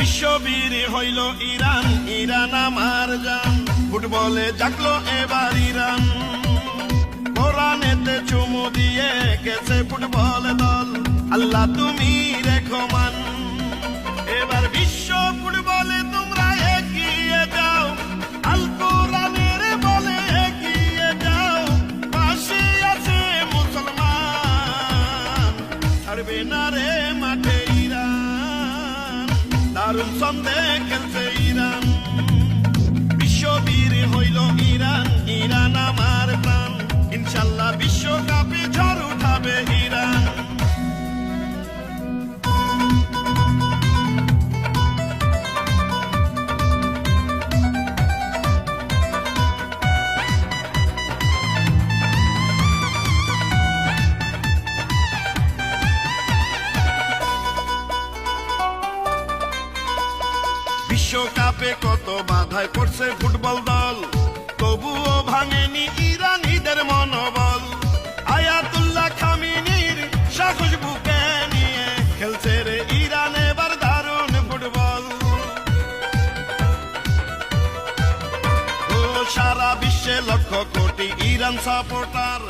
বিশ্ববীর হইল Iran, Iran আমার জান। ফুটবলে জাগলো এবার ইরান, কোরআনেতে চুমু দিয়ে গেছে ফুটবল দল। আল্লাহ তুমি রেখো মান, এবার বিশ্ব ফুটবলে তোমরা এগিয়ে যাও। আল কোরআনের বলে এগিয়ে যাও, পাশে আছে মুসলমান, ছাড়বে না রে মাঠে ইরান। দারুণ ছন্দে খেলছে ইরান, বিশ্ববীর হইল ইরান, ইরান আমার প্রাণ। ইনশাল্লাহ বিশ্বকাপে ঝড় উঠাবে ইরান। বিশ্বকাপে কত বাধায় পড়ছে ফুটবল দল, তবুও ভাঙেনি ইরানিদের মনোবল। আয়াতুল্লাহ খামিনির সাহস বুকে নিয়ে খেলছে রে ইরান এবার দারুণ ফুটবল। ও সারা বিশ্বে লক্ষ কোটি ইরান সাপোর্টার,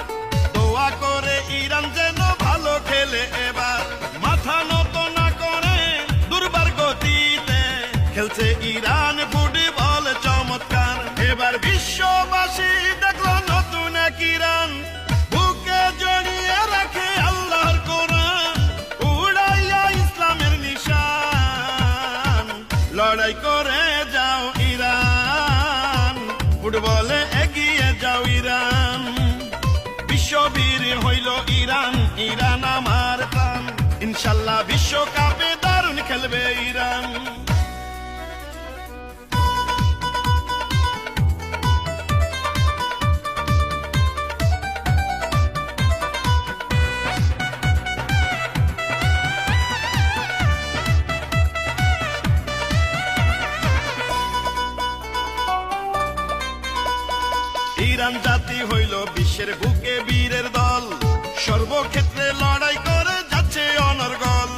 দোয়া করে ইরান যেন ভালো খেলে এবার। মাথা নত না করে দুর্বার গতিতে খেলছে ইরান ফুটবল চমৎকার। এবার বিশ্ববাসী দেখলো নতুন এক ইরান, বুকে জড়িয়ে রাখে আল্লাহর কোরআন, উড়াইয়া ইসলামের নিশান। লড়াই করে যাও ইরান, ফুটবলে এগিয়ে যাও ইরান। বিশ্ববীর হইল ইরান, ইরান আমার প্রাণ। ইনশাল্লাহ বিশ্বকাপে দারুণ খেলবে ইরান। ইরান জাতি হইল বিশ্বের বুকে বীরের দল, সর্বক্ষেত্রে লড়াই করে যাচ্ছে অনর্গল।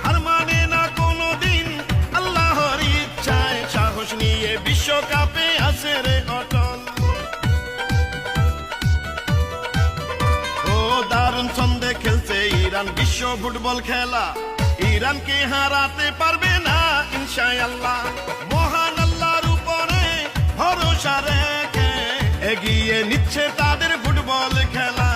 হার মানে না কোনোদিন আল্লাহর ইচ্ছায়, সাহস নিয়ে বিশ্বকাপে আছে রে অটল। ও দারুণ ছন্দে খেলছে ইরান বিশ্ব ফুটবল খেলা, ইরানকে হারাতে পারবে না ইনশাআল্লাহ। মহান আল্লাহর উপরে ভরসা রেখে এগিয়ে নিচ্ছে তাদের ফুটবল খেলা।